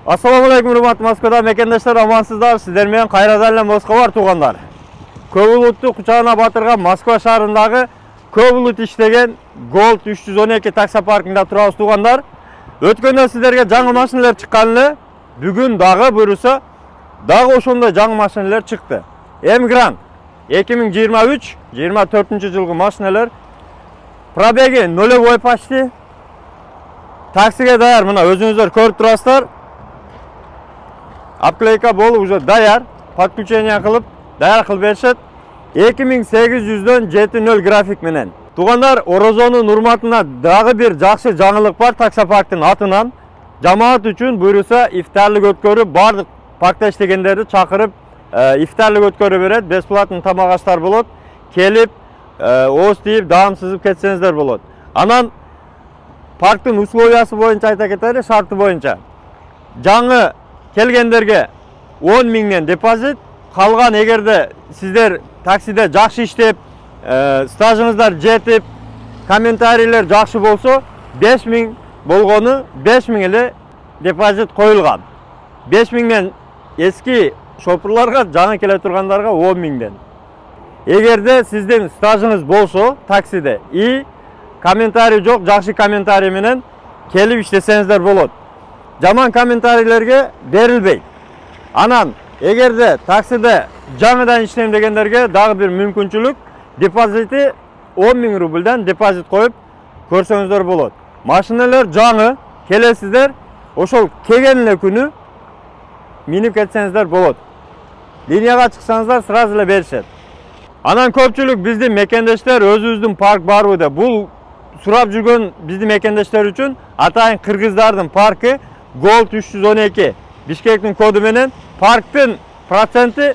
Assalamu alaikum hurmatly Moskvada mekendештер, amansızlar. Sizler менен кайрадан эле Москва бар туугандар. Көп улутту кучагына батырган Москва шаарындагы көп улут иштеген Gold 312 таксопаркында турабыз туугандар. Өткөндө сиздерге жаңы машиналар чыккан эле. Бүгүн дагы буюрса, дагы ошондой жаңы машиналар чыкты. Emgrand 2023-24 жылгы машиналар. Пробеги нулевой почти. Таксиге даяр, мына өзүңүздөр көрүп турасыздар. Обклейка болуп уже даяр, подключение кылып, даяр кылып беришет. 2800дөн 70 график менен. Туугандар, Орозонун урматына дагы бир жакшы жаңылык бар таксопарктын атынан. Жамаат үчүн буйруса ифтарлык өткөрүп, бардык паркта иштегендерди чакырып, ифтарлык өткөрүп берет, бесплатный тамак аштар болот. Келип, ооз тийип, даам сызып кетсеңиздер болот. Анан парктын условиясы боюнча айта кетели, шарты боюнча. Жаңы келгендерге 10 миңден депозит, калган эгерде сиздер таксиде жакшы иштеп, стажыңыздар жетип, комментарийлер жакшы болсо, 5 миң болгону 5 миң эле депозит коюлган. 5 миңден эски шопурларга, жаңы келе тургандарга 10 миңден. Эгерде сиздин стажыңыз болсо таксиде и комментарий жок, жакшы комментарий менен келип иштесеңиздер болот. Жаман комментарийлерге берилбейт. Анан эгерде таксиде жаңыдан иштейм дегендерге дагы бир мүмкүнчүлүк, депозити 10 миң рубльдан депозит коюп көрсөңүздөр болот. Машиналар жаңы, келесиздер, ошол келген эле күнү минип кетсеңиздер болот. Линияга чыксаңыздар сразу эле беришет. Анан көпчүлүк биздин мекендештер өзүбүздүн парк барбы деп бул сурап жүргөн биздин мекендештер үчүн атайын кыргыздардын паркы Gold 312 Бишкектин коду менен парктын проценти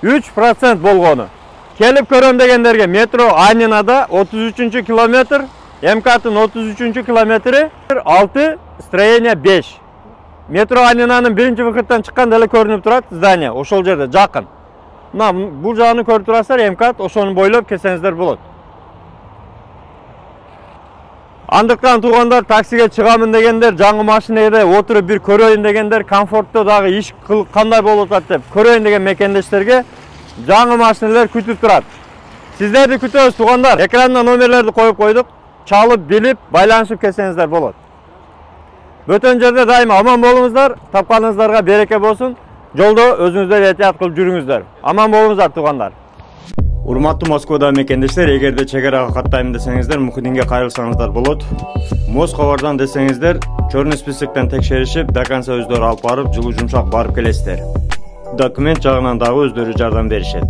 3% болгону. Келип көрөм дегендерге метро Анинада 33 километр, МКТын 33 километри 6, строение 5. Метро Анинанын биринчи выходтан чыкканда эле көрүнүп турат здание, ошол жерде жакын. Мына бул жагын көрүп турасыздар, МКТ ошону бойлоп келсеңиздер болот. Андыктан туугандар, таксиге чыгамын дегендер, жаңы машинеде отуруп бир көрөйүн дегендер, комфорттуу дагы иш кандай болуп атат деп көрөйүн деген мекендештерге жаңы машиналар күтүп турат. Сиздерди күтөбүз туугандар. Экранда номерлерди коюп койдук. Чалып, билип, байланышып келсеңиздер болот. Бөтөн жерде дайыма аман болуңуздар, тапканыңыздарга береке болсун. Жолдо өзүңүздөр этият кылып жүрүңүздөр. Аман болуңуздар туугандар. Урматтуу Москвада мекендештер, эгерде чек арага каттайм десеңиздер, МУХИДинге кайрылсаңыздар болот. Москвадан десеңиздер, чорный списоктон текшеришип, до конца өздөрү алып барып, жылуу жумшак барып келесиздер. Документ жагынан дагы өздөрү жардам беришет.